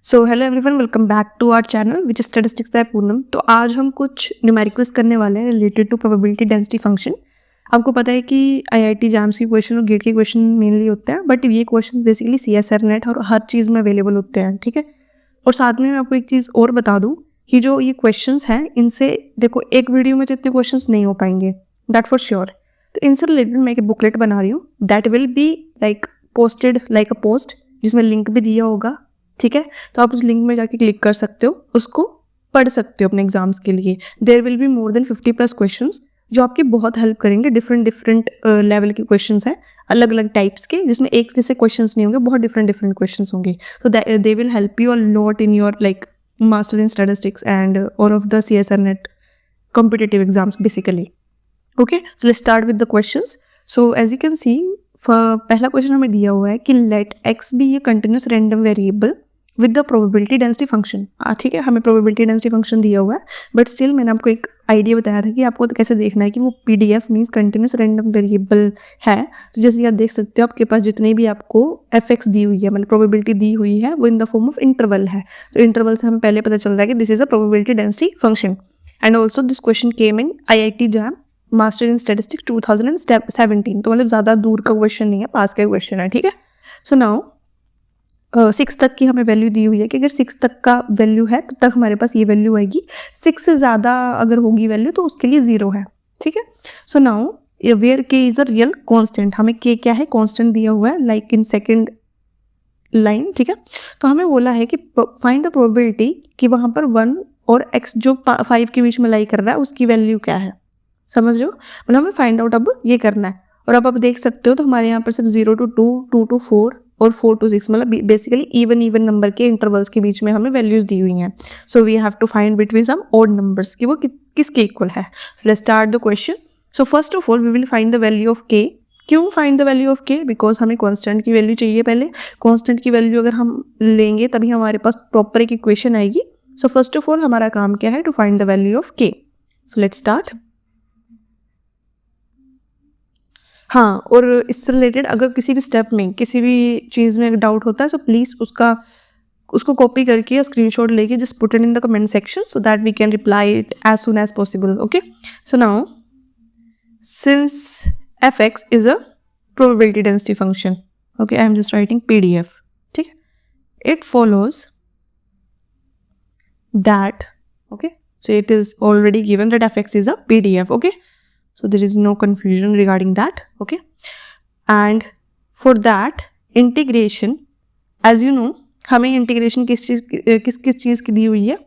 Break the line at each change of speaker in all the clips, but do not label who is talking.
So hello everyone, welcome back to our channel which statistics by Poonam. तो आज हम कुछ न्यूमेरिकल्स करने वाले हैं related to probability density function. आपको पता है कि आईआईटी एग्जाम्स के क्वेश्चन और गेट के क्वेश्चन मेनली होते हैं, बट ये क्वेश्चन बेसिकली सीएसआर नेट और हर चीज़ में अवेलेबल होते हैं, ठीक है। और साथ में मैं आपको एक चीज़ और बता दूँ कि जो ये क्वेश्चन हैं इनसे देखो एक वीडियो में जितने क्वेश्चन नहीं हो पाएंगे, दैट फॉर श्योर। तो इनसे रिलेटेड मैं एक बुकलेट बना रही हूँ, that will be like posted like a post, जिसमें लिंक भी दिया होगा, ठीक है। तो आप उस लिंक में जाके क्लिक कर सकते हो, उसको पढ़ सकते हो अपने एग्जाम्स के लिए। There will be more than 50+ questions जो आपकी बहुत हेल्प करेंगे। डिफरेंट लेवल के क्वेश्चंस हैं, अलग अलग टाइप्स के, जिसमें एक जैसे क्वेश्चंस नहीं होंगे, बहुत डिफरेंट क्वेश्चंस होंगे। तो they will help you a lot in your like master in statistics and all of the CSR NET competitive exams basically. Okay, so let's start with the questions. So as you can see, पहला question हमें दिया हुआ है कि let X be a continuous random variable with the probability density function. ठीक है, हमें probability density function दिया हुआ है, बट स्टिल मैंने आपको एक आइडिया बताया था कि आपको कैसे देखना है कि वो PDF means continuous random variable है। तो जैसे आप देख सकते हो, आपके पास जितने भी आपको एफ एक्स दी हुई है, मतलब प्रोबेबिलिटी दी हुई है, वो in the form of interval है। तो इंटरवल से हमें पहले पता चल रहा है कि this is a probability density function. And also this question came in IIT JAM master in statistics 2017। तो मतलब ज़्यादा दूर का क्वेश्चन नहीं है, पास का क्वेश्चन है, ठीक है। सो नाउ 6 तक की हमें वैल्यू दी हुई है कि अगर 6 तक का वैल्यू है तब तक हमारे पास ये वैल्यू आएगी। 6 से ज़्यादा अगर होगी वैल्यू तो उसके लिए 0 है, ठीक है। सो नाउ वेयर के इज अ रियल कांस्टेंट, हमें के क्या है, कांस्टेंट दिया हुआ है लाइक इन सेकंड लाइन, ठीक है। तो हमें बोला है कि फाइंड द प्रोबेबिलिटी कि वहाँ पर 1 और x जो 5 के बीच में लाई कर रहा है उसकी वैल्यू क्या है, समझ रहे हो। मतलब हमें फाइंड आउट अब ये करना है। और अब आप देख सकते हो तो हमारे यहाँ पर सिर्फ 0 to 2, 2 to 4 और 4 to 6, मतलब बेसिकली इवन नंबर के इंटरवल्स के बीच में हमें वैल्यूज दी हुई हैं। So we have to find between some odd numbers कि वो किसके इक्वल है। So let's start the question. So first of all we will find the value of K. क्यों find the value of K? Because हमें constant की value चाहिए पहले। Constant की वैल्यू अगर हम लेंगे तभी हमारे पास प्रॉपर एक इक्वेशन आएगी। सो फर्स्ट ऑफ ऑल हमारा काम क्या है, to find the value of K. So let's start. हाँ, और इससे रिलेटेड अगर किसी भी स्टेप में, किसी भी चीज़ में डाउट होता है, सो प्लीज़ उसको कॉपी करके या स्क्रीनशॉट लेके just put it in the comment section so that we can reply it as soon as possible. Okay, so now since fx is a probability density function, okay, I am just writing PDF, ठीक है, it follows that, okay, so it is already given that fx is a PDF, okay, so there is no confusion regarding that, okay. And for that integration, as you know, हमें integration किस चीज़ की दी हुई है,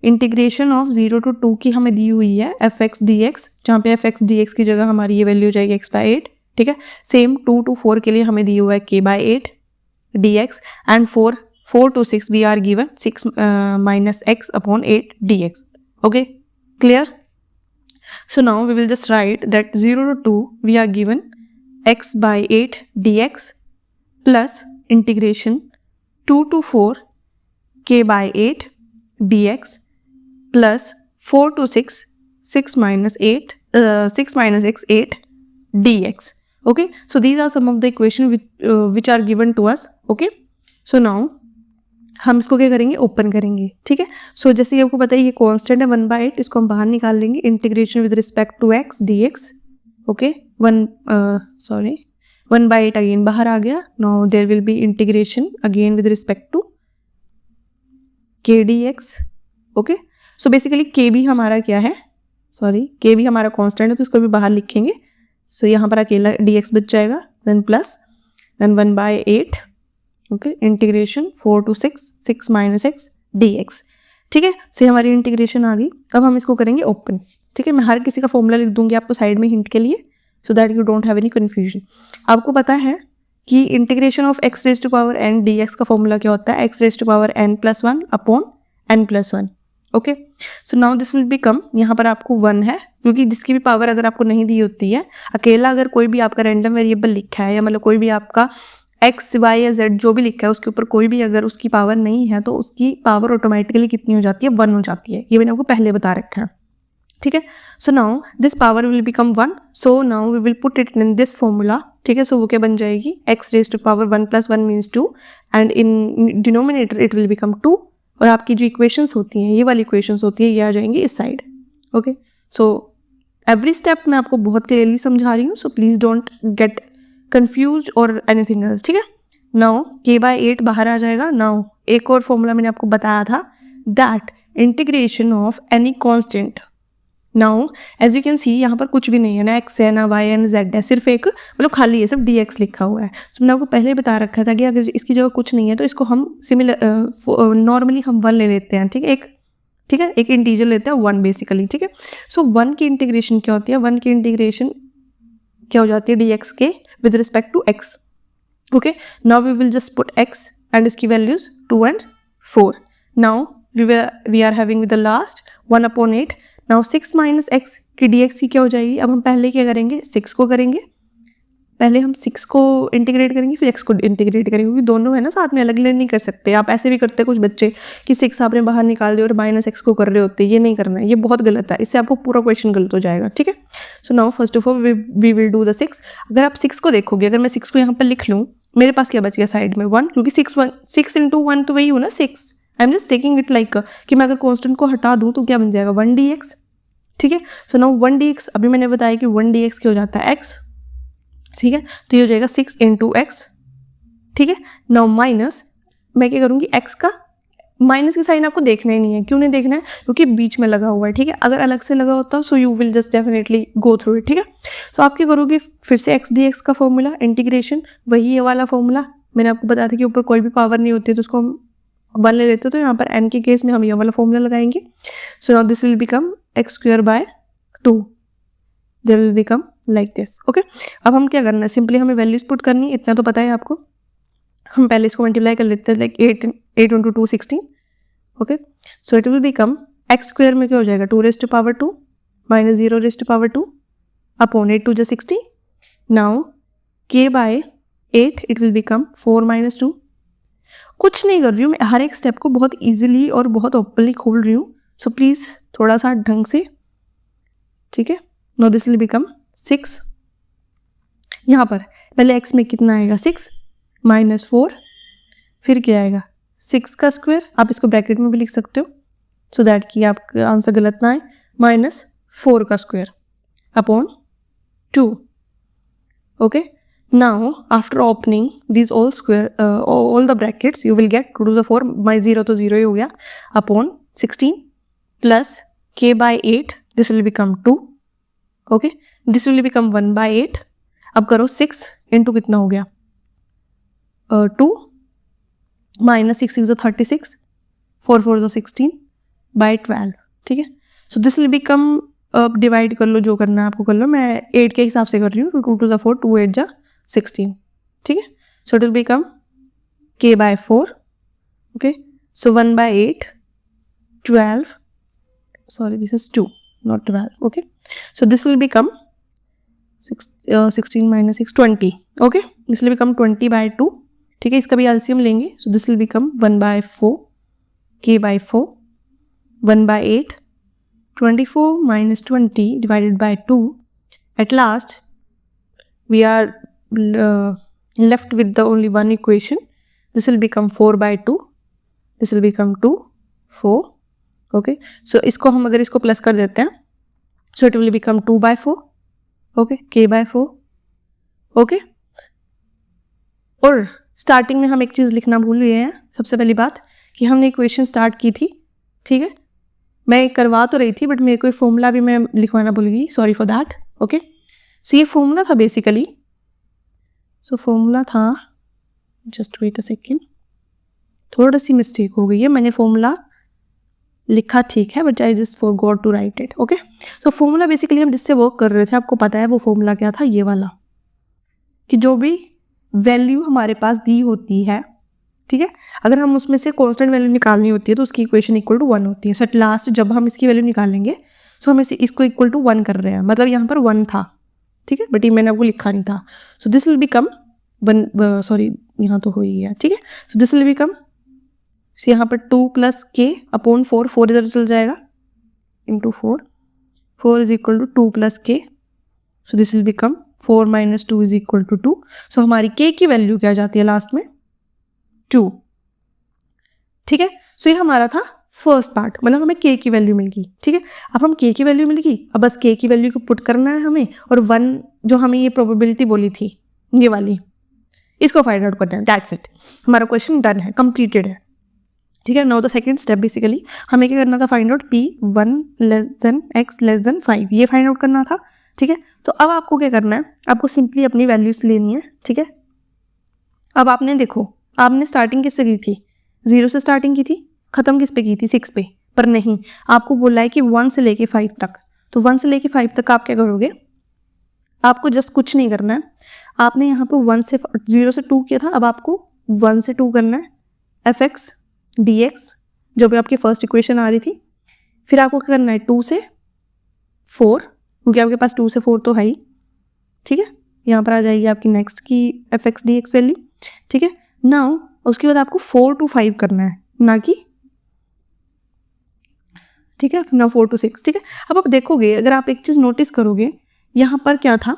integration of 0 to 2 की हमें दी हुई है fx dx, जहाँ पे fx dx की जगह हमारी ये वैल्यू हो जाएगी x/8, ठीक है। सेम 2 to 4 के लिए हमें दी हुआ है k/8 dx, and 4 to 6 we are given 6 - x/8 dx, okay, clear. So now we will just write that 0 to 2 we are given x/8 dx plus integration 2 to 4 k/8 dx plus 4 to 6, 6 minus 8, 6 minus x 8 dx. Okay, so these are some of the equation which are given to us. Okay, so now हम इसको क्या करेंगे, open करेंगे, ठीक है। सो जैसे आपको पता है ये कांस्टेंट है 1/8, इसको हम बाहर निकाल लेंगे। Integration with respect to x dx, okay, 1/8 again बाहर आ गया। Now there will be integration again with respect to k dx, okay. So basically K भी हमारा क्या है, के भी हमारा कांस्टेंट है, तो इसको भी बाहर लिखेंगे। सो यहाँ पर अकेला dx बच जाएगा, then plus, then 1/8, okay, integration 4 to 6, 6 minus x dx, ठीक है। सो हमारी इंटीग्रेशन आ गई। अब हम इसको करेंगे ओपन, ठीक है। मैं हर किसी का फॉर्मूला लिख दूंगी आपको साइड में हिंट के लिए, so that you don't have any confusion. आपको पता है कि इंटीग्रेशन ऑफ x⁻n dx का फॉर्मूला क्या होता है, x⁻n+1 upon n+1, okay. So now this will become, यहाँ पर आपको 1 है, क्योंकि जिसकी भी पावर अगर आपको नहीं दी होती है, अकेला अगर कोई भी आपका रैंडम वेरिएबल लिखा है, या मतलब कोई भी आपका x, y या z जो भी लिखा है उसके ऊपर कोई भी अगर उसकी पावर नहीं है तो उसकी पावर ऑटोमेटिकली कितनी हो जाती है, 1 हो जाती है। ये मैंने आपको पहले बता रखा है, ठीक है. So now this power will become 1. So now we will put it in this formula. ठीक है. सो वो क्या बन जाएगी, x raise to power 1 + 1 means 2 and in denominator it will become 2. और आपकी जो इक्वेशंस होती हैं, ये वाली इक्वेशंस होती है, ये आ जाएंगी इस side. Okay. So every step मैं आपको बहुत क्लियरली समझा रही हूँ, so please don't get confuse और एनीथिंग एल्स. ठीक है. नाउ k/8 बाहर आ जाएगा. नाउ एक और फॉर्मूला मैंने आपको बताया था, that integration of any constant. Now as you can see यहाँ पर कुछ भी नहीं है, ना x है, ना y है, ना z है, सिर्फ एक मतलब खाली है, सिर्फ dx लिखा हुआ है. तो मैंने आपको पहले ही बता रखा था कि अगर इसकी जगह कुछ नहीं है तो इसको हम सिमिलर नॉर्मली हम 1 ले लेते हैं. ठीक है, एक इंटीजर लेते हैं 1 बेसिकली. ठीक है. सो 1 की इंटीग्रेशन क्या होती है, 1 की इंटीग्रेशन क्या हो जाती है, dx के with respect to x. Okay. Now we will just put x and इसकी values 2 and 4. Now we are having with the last 1/8. Now 6 minus X की dx की क्या हो जाएगी. अब हम पहले क्या करेंगे, 6 को करेंगे. पहले हम 6 को इंटीग्रेट करेंगे, फिर x को इंटीग्रेट करेंगे, क्योंकि दोनों है ना साथ में, अलग अलग नहीं कर सकते. आप ऐसे भी करते हैं कुछ बच्चे कि 6 आपने बाहर निकाल दिया और -x को कर रहे होते. ये नहीं करना है, ये बहुत गलत है, इससे आपको पूरा क्वेश्चन गलत हो जाएगा. ठीक है. So now first of all we will do the 6. अगर आप 6 को देखोगे, अगर मैं 6 को यहाँ पर लिख लूँ, मेरे पास क्या बच गया साइड में 1, क्योंकि 6 × 1 तो वही हो ना 6. I am just taking it like कि मैं अगर कॉन्स्टेंट को हटा दूँ तो क्या बन जाएगा 1 dx. ठीक है. सो नाउ 1 dx, अभी मैंने बताया कि 1 dx क्या हो जाता है x. ठीक है. तो ये हो जाएगा 6 × x. ठीक है. नाउ माइनस, मैं क्या करूँगी, x का माइनस की साइन आपको देखना ही नहीं है. क्यों नहीं देखना है, क्योंकि बीच में लगा हुआ है. ठीक है. अगर अलग से लगा होता so you will just definitely go through it. ठीक है. तो आप क्या करोगे, फिर से x dx का फॉर्मूला, इंटीग्रेशन, वही ये वाला फॉर्मूला. मैंने आपको बताया था कि ऊपर कोई भी पावर नहीं होती है तो उसको हम 1 ले लेते हो, तो यहाँ पर n के केस में हम ये वाला फॉर्मूला लगाएंगे. सो now this will become x²/2. They will become like this. Okay. अब हम क्या करना है, सिंपली हमें वैल्यूज पुट करनी है, इतना तो पता है आपको. हम पहले इसको मल्टीप्लाई कर लेते हैं, like 8 × 2 16. Okay. So it will become x² में क्या हो जाएगा, 2⁻² - 0⁻², upon 8 × 2 = 60. Now k/8 it will become 4 - 2. कुछ नहीं कर रही हूँ मैं, हर एक स्टेप को बहुत ईजिली और बहुत ओपनली खोल रही हूँ. सो प्लीज़ थोड़ा सा ढंग से. ठीक है. No this will become 6. यहाँ पर पहले x में कितना आएगा, 6 - 4, फिर क्या आएगा 6 का स्क्वायर. आप इसको ब्रैकेट में भी लिख सकते हो सो दैट कि आपका आंसर गलत ना आए. -4 का square upon 2. Okay. Now after opening these all square all the brackets you will get 2 to the 4, my 0 तो 0 ही हो गया, upon 16 plus k/8 this will become 2. okay, this will become 1/8. अब करो 6 into कितना हो गया 2 - 6 is 36, 4 4 is 16/12. ठीक है. सो दिस विल बिकम, अब डिवाइड कर लो, जो करना है आपको कर लो, मैं 8 के हिसाब से कर रही हूँ. 2 to the 4, 2 8 जा 16. ठीक है. So it will become k/4. Okay. So 1/8 12, sorry this is 2 not 12. okay, so this will become 16 - 6 20. okay, this will become 20/2. ठीक है. इसका भी एलसीएम लेंगे. सो this will become 1/4 k/4, 1/8, 24 - 20 divided by 2. At last we are left with the only one equation. This will become 4/2. This will become 2 4. okay, so इसको हम अगर इसको plus कर देते हैं, so it will become 2/4. okay, k/4. okay. और starting में हम एक चीज़ लिखना भूल गए हैं. सबसे पहली बात कि हमने इक्वेशन स्टार्ट की थी. ठीक है. मैं करवा तो रही थी बट मेरे को फॉर्मूला भी मैं लिखवाना भूल गई, सॉरी फॉर दैट. ओके. सो ये फॉर्मूला था बेसिकली. सो फॉर्मूला था, जस्ट वेट अ सेकेंड, थोड़ा सी मिस्टेक हो गई है. मैंने फॉर्मूला लिखा ठीक है but I just forgot to write it. Okay. So formula basically हम जिससे वर्क कर रहे थे, आपको पता है वो फॉर्मूला क्या था, ये वाला, कि जो भी वैल्यू हमारे पास दी होती है, ठीक है, अगर हम उसमें से कांस्टेंट वैल्यू निकालनी होती है तो उसकी इक्वेशन इक्वल टू 1 होती है. सो एट लास्ट जब हम इसकी वैल्यू निकालेंगे सो हम इसको इक्वल टू 1 कर रहे हैं, मतलब यहाँ पर 1 था. ठीक है. बट ये मैंने आपको लिखा नहीं था. सो दिस विल बिकम 1, सॉरी यहाँ तो हो ही गया. ठीक है. सो दिस विल बिकम, यहाँ पर 2 + k/4, 4 इधर चल जाएगा into 4, 4 is equal to 2 plus k. So this will become 4 minus 2 is equal to 2. So हमारी k की वैल्यू क्या जाती है लास्ट में? 2. ठीक है, सो ये हमारा था फर्स्ट पार्ट, मतलब हमें k की वैल्यू मिल गई. ठीक है, अब हम k की वैल्यू मिल गई, अब बस k की वैल्यू को पुट करना है हमें, और 1 जो हमें ये प्रोबेबिलिटी बोली थी ये वाली, इसको फाइंड आउट करना है. दैट्स इट, हमारा क्वेश्चन डन है, कंप्लीटेड है. ठीक है, now the second step basically हमें क्या करना था, find out p1 less than x less than 5, ये फाइंड आउट करना था. ठीक है, तो अब आपको क्या करना है, आपको सिंपली अपनी वैल्यूज लेनी है. ठीक है, अब आपने देखो, आपने स्टार्टिंग किससे की थी? 0 से स्टार्टिंग की थी, खत्म किस पे की थी? 6 पे. पर नहीं, आपको बोला है कि 1 से लेके 5 तक, तो 1 से लेके 5 तक आप क्या करोगे, आपको जस्ट कुछ नहीं करना है. आपने यहाँ पे 0 से 2 किया था, अब आपको 1 से 2 करना है. fx dx जो भी आपकी फर्स्ट इक्वेशन आ रही थी, फिर आपको क्या करना है 2 से 4, क्योंकि आपके पास 2 से 4 तो है ही. ठीक है, यहाँ पर आ जाएगी आपकी नेक्स्ट की fx dx वैल्यू. ठीक है, नाउ उसके बाद आपको 4 to 5 करना है, ना कि, ठीक है, ना 4 to 6. ठीक है, अब आप देखोगे, अगर आप एक चीज़ नोटिस करोगे, यहाँ पर क्या था,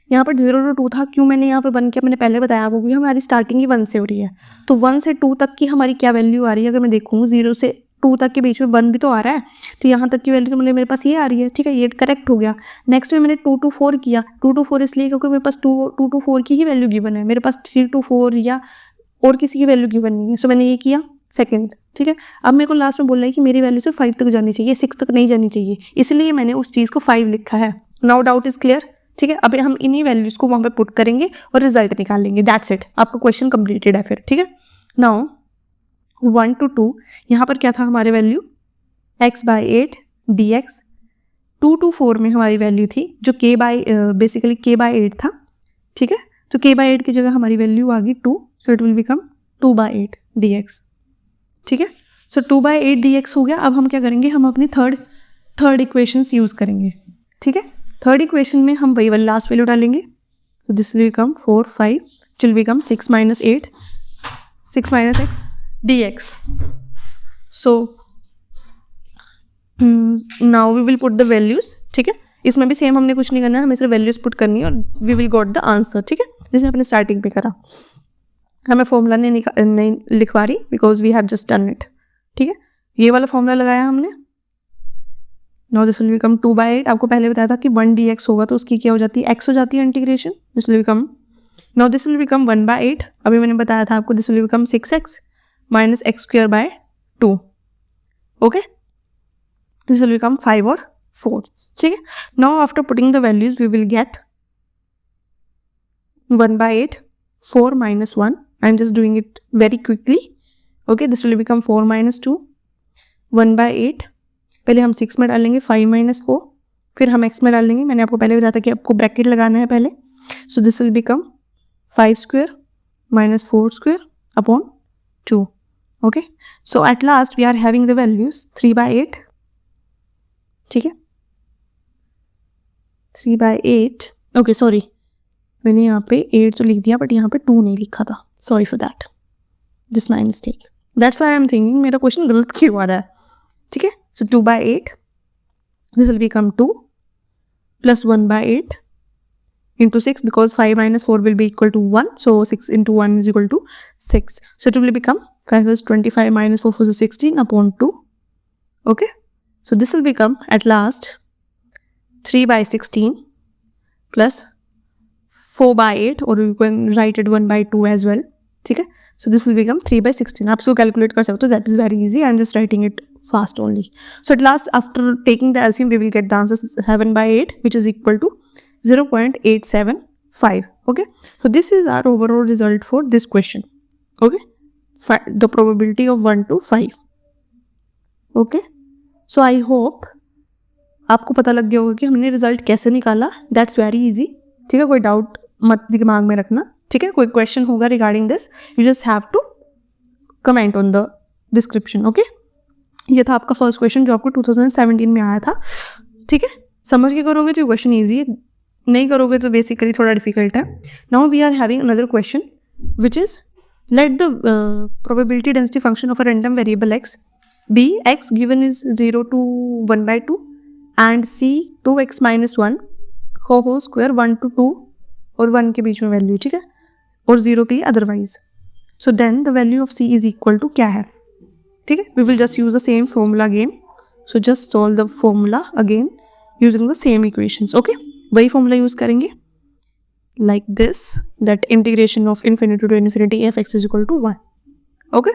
यहाँ पर 0 to 2 था. क्यों मैंने यहाँ पर 1 किया, मैंने पहले बताया आपको, क्योंकि हमारी स्टार्टिंग ही 1 से हो रही है. तो 1 से 2 तक की हमारी क्या वैल्यू आ रही है, अगर मैं देखूँ 0 से 2 तक के बीच में 1 भी तो आ रहा है, तो यहाँ तक की वैल्यू तो मेरे पास ये आ रही है. ठीक है, ये करेक्ट हो गया. नेक्स्ट में मैंने 2 to 4 किया. 2 to 4 इसलिए क्योंकि मेरे पास 2 to 4 की ही वैल्यू गिवन है, मेरे पास 3 to 4 या और किसी की वैल्यू गिवन नहीं है. सो मैंने ये किया सेकंड. ठीक है, अब मेरे को लास्ट में बोल रहा है कि मेरी वैल्यू से 5 तक जानी चाहिए, 6 तक नहीं जानी चाहिए, इसलिए मैंने उस चीज़ को 5 लिखा है. Now doubt is clear. ठीक है, अब हम इन्हीं वैल्यूज को वहाँ पे पुट करेंगे और रिजल्ट निकालेंगे. दैट्स इट, आपका क्वेश्चन कंप्लीटेड है फिर. ठीक है, नाउ 1 to 2 यहाँ पर क्या था हमारे वैल्यू, x/8 dx. 2 to 4 में हमारी वैल्यू थी जो बेसिकली k/8 था. ठीक है, तो k/8 की जगह हमारी वैल्यू आ गई 2, so it will become 2/8 dx. ठीक है, सो 2/8 dx हो गया. अब हम क्या करेंगे, हम अपनी थर्ड इक्वेशंस यूज करेंगे. ठीक है, थर्ड इक्वेशन में हम वही वाली लास्ट वैल्यू डालेंगे. तो this will become 4 5 will become 6 minus 8 6 minus x dx. So now we will put the values. ठीक है, इसमें भी सेम हमने कुछ नहीं करना है, हमें सिर्फ वैल्यूज पुट करनी है और we will got the answer. ठीक है, जैसे अपने स्टार्टिंग पे करा, हमें फॉर्मूला नहीं लिखवा रही because we have just done it. ठीक है, ये वाला फॉर्मूला लगाया हमने. Now this will become 2/8. आपको पहले बताया था कि 1 dx होगा तो उसकी क्या हो जाती है, x हो जाती है integration. This will become, now this will become 1/8. अभी मैंने बताया था आपको, this will become 6x minus x²/2. Okay, this will become 5 और 4. ठीक है, now after putting the values we will get 1/8 4 minus 1. I am just doing it very quickly. Okay, this will become 4 minus 2 1/8. पहले हम 6 में डालेंगे 5 minus 4, फिर हम x में डालेंगे. मैंने आपको पहले बताया था कि आपको ब्रैकेट लगाना है पहले. सो this will become 5² minus 4² upon 2. Okay, so at last we are having the values 3/8. ठीक है, 3/8. ओके, सॉरी, मैंने यहाँ पे 8 तो लिख दिया बट यहाँ पे 2 नहीं लिखा था. Sorry for that, this my mistake. That's why I am thinking मेरा क्वेश्चन गलत क्यों आ रहा है. ठीक है, सो 2/8 this will become 2 plus 1/8 into 6 because 5 minus 4 will be equal to 1. So 6 into 1 is equal to 6. So it will become 5 is 25 minus 4 is 16 upon 2. Okay, so this will become at last 3/16 plus 4/8, or you can write it 1/2 as well. ठीक है, so this will become 3/16. आप इसको calculate कर सकते हो, that is very easy. I am just writing it fast only. So at last after taking the LCM we will get the answer 7/8 which is equal to 0.875. Okay, so this is our overall result for this question. Okay, the probability of 1 to 5. Okay, so I hope आपको पता लग गया होगा कि हमने result कैसे निकाला. That's very easy. ठीक है, कोई डाउट मत दिमाग में रखना. ठीक है, कोई क्वेश्चन होगा regarding this, you just have to comment on the description. Okay, ये था आपका फर्स्ट क्वेश्चन जो आपको 2017 में आया था. ठीक है, समझ के करोगे तो क्वेश्चन ईजी है, नहीं करोगे तो बेसिकली थोड़ा डिफिकल्ट है. Now we are having another question which is let the probability density function of a random variable x be x given is 0 to 1/2 and C 2x minus 1 whole square 1 to 2 और 1 के बीच में value, ठीक है, और 0 के लिए otherwise. So then the value of c is equal to क्या है, ठीक है. We will just use the same formula again. So just solve the formula again using the same equations. Okay, वही फॉर्मूला यूज करेंगे like this, that integration of infinity to infinity f(x) is equal to 1. Okay,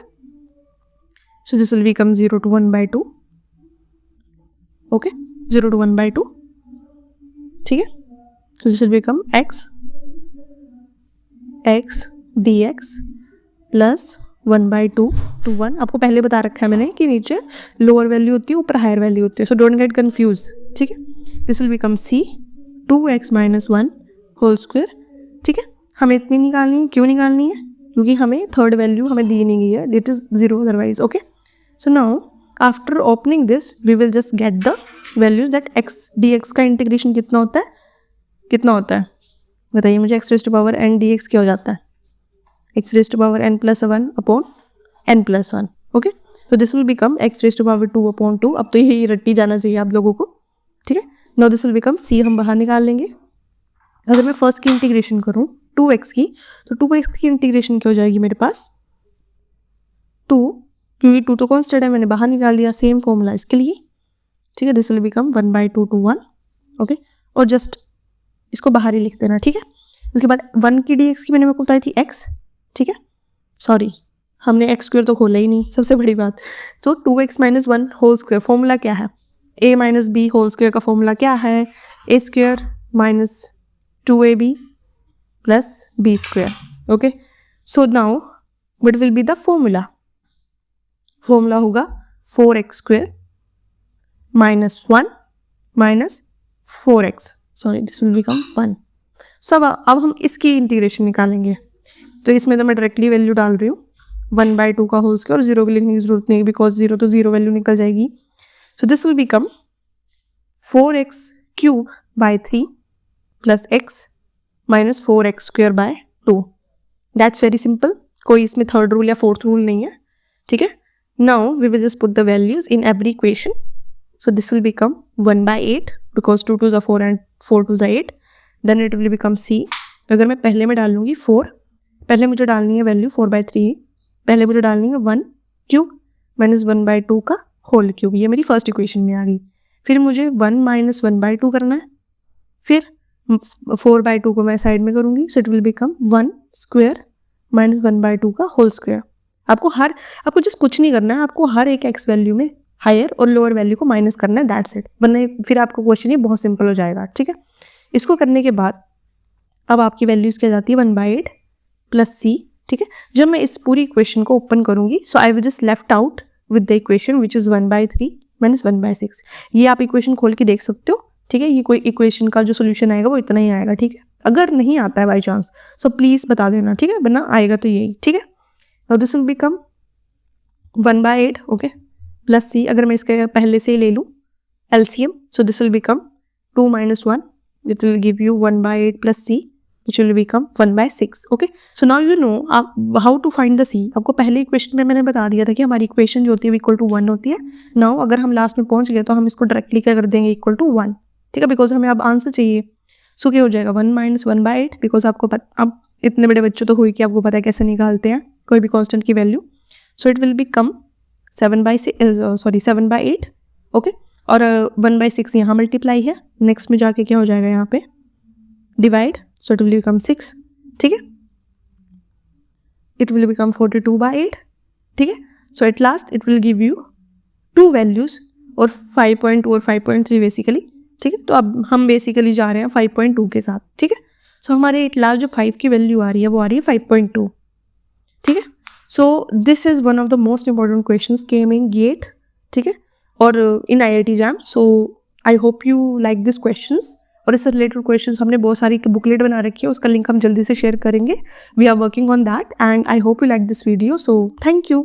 so this will become 0 to 1 by 2. Okay, 0 to 1 by 2, ठीक है. so this will become x dx plus 1 by 2 to 1. आपको पहले बता रखा है मैंने कि नीचे लोअर वैल्यू होती है, ऊपर हायर वैल्यू होती है, सो डोंट गेट कंफ्यूज, ठीक है. This will become c 2x minus 1 whole square, ठीक है. हमें इतनी निकालनी है. क्यों निकालनी है? क्योंकि हमें थर्ड वैल्यू हमें दी नहीं गई है, it is 0 otherwise. Okay, so now after opening this we will just get the values that x dx का इंटीग्रेशन कितना होता है, कितना होता है बताइए मुझे. x raise to power n dx क्या हो जाता है, x raise to power n plus 1 upon n plus 1. Okay, so this will become x raise to power 2 upon 2. अब तो यही रट्टी जाना चाहिए आप लोगों को, ठीक है. Now this will become c, हम बाहर निकाल लेंगे. अगर मैं फर्स्ट की इंटीग्रेशन करूं 2x की, तो 2x की इंटीग्रेशन क्या हो जाएगी मेरे पास 2, क्योंकि 2 तो कॉन्स्टेंट है, मैंने बाहर निकाल दिया. सेम फॉर्मूला इसके लिए, ठीक है. This will become 1 by 2 to 1. Okay, और जस्ट इसको बाहर ही लिख देना, ठीक है. उसके बाद 1 की dx की मैंने आपको बताई थी x, ठीक है. सॉरी, हमने x स्क्वायर तो खोला ही नहीं, सबसे बड़ी बात. So 2x minus 1 whole square formula क्या है, a minus B whole square का फॉर्मूला क्या है, a square minus 2ab plus b square. Okay, so now what will be the formula? Formula होगा 4x square minus 1 minus 4x. Sorry, this will become 1. So अब हम इसकी integration निकालेंगे. तो इसमें तो मैं डायरेक्टली वैल्यू डाल रही हूँ 1 by 2 का होल स्क्वायर, और 0 के लिखने की जरूरत नहीं, बिकॉज 0 तो 0 वैल्यू निकल जाएगी. So this will become 4x cube by 3 plus x minus 4x square by 2. That's very simple, कोई इसमें थर्ड रूल या फोर्थ रूल नहीं है, ठीक है. Now we will just put the values in every equation. So this will become 1 by 8 because 2 to the 4 and 4 to the 8. Then it will become c. अगर मैं पहले में डाल लूँगी 4, पहले मुझे डालनी है वैल्यू 4 by 3, पहले मुझे डालनी है 1 क्यूब माइनस 1 by 2 का होल क्यूब. ये मेरी फर्स्ट इक्वेशन में आ गई. फिर मुझे 1 माइनस 1 by 2 करना है, फिर 4 by 2 को मैं साइड में करूंगी. So it will become 1 square minus 1 by 2 का होल स्क्वायर. आपको जस्ट कुछ नहीं करना है, आपको हर एक x वैल्यू में हायर और लोअर वैल्यू को माइनस करना है, दैट्स इट. वरना फिर आपका क्वेश्चन ये बहुत सिंपल हो जाएगा, ठीक है. इसको करने के बाद अब आपकी वैल्यूज क्या जाती है 1 by 8 प्लस c, ठीक है. जब मैं इस पूरी इक्वेशन को ओपन करूंगी, so I will just left out with the equation which is 1 by 3 minus 1 by 6. ये आप इक्वेशन खोल के देख सकते हो, ठीक है. ये कोई इक्वेशन का जो सोल्यूशन आएगा वो इतना ही आएगा, ठीक है. अगर नहीं आता है बाई चांस सो प्लीज बता देना, ठीक है, वरना आएगा तो यही, ठीक है. Now this will become 1 by 8 okay plus c. अगर मैं इसके पहले से ही ले लूँ LCM, so this will become 2 minus 1, it will give you 1 by 8 plus c which will become 1 by 6. Okay, so now you know how to find the c. आपको पहले इक्वेशन में मैंने बता दिया था कि हमारी इक्वेशन जो होती है इक्वल टू 1 होती है. नाउ अगर हम लास्ट में पहुंच गए तो हम इसको डायरेक्टली क्या कर देंगे इक्वल टू 1, ठीक है, बिकॉज हमें अब आंसर चाहिए. सो क्या हो जाएगा 1 minus 1 by 8, बिकॉज आपको अब इतने बड़े बच्चों तो हुई कि आपको पता है कैसे निकालते हैं कोई भी कांस्टेंट की value. So it will become 7 by 8 okay, और 1 by 6 यहाँ मल्टीप्लाई है. नेक्स्ट में जाके क्या हो जाएगा यहाँ पे divide, so it will become 6, ठीक है. इट विल बिकम 42 by 8, ठीक है. So at last it will give you 2 values और 5.2 और 5.3 बेसिकली, ठीक है. तो अब हम बेसिकली जा रहे हैं 5.2 के साथ, ठीक है. सो हमारे एट लास्ट जो 5 की वैल्यू आ रही है वो आ रही है 5.2, ठीक है. So this is one of the most important questions came in GATE, ठीक है, और in IIT JAM. So I hope you like this questions. और इससे रिलेटेड क्वेश्चंस हमने बहुत सारी बुकलेट बना रखी है, उसका लिंक हम जल्दी से शेयर करेंगे. We are working on that and I hope you like this video. So thank you.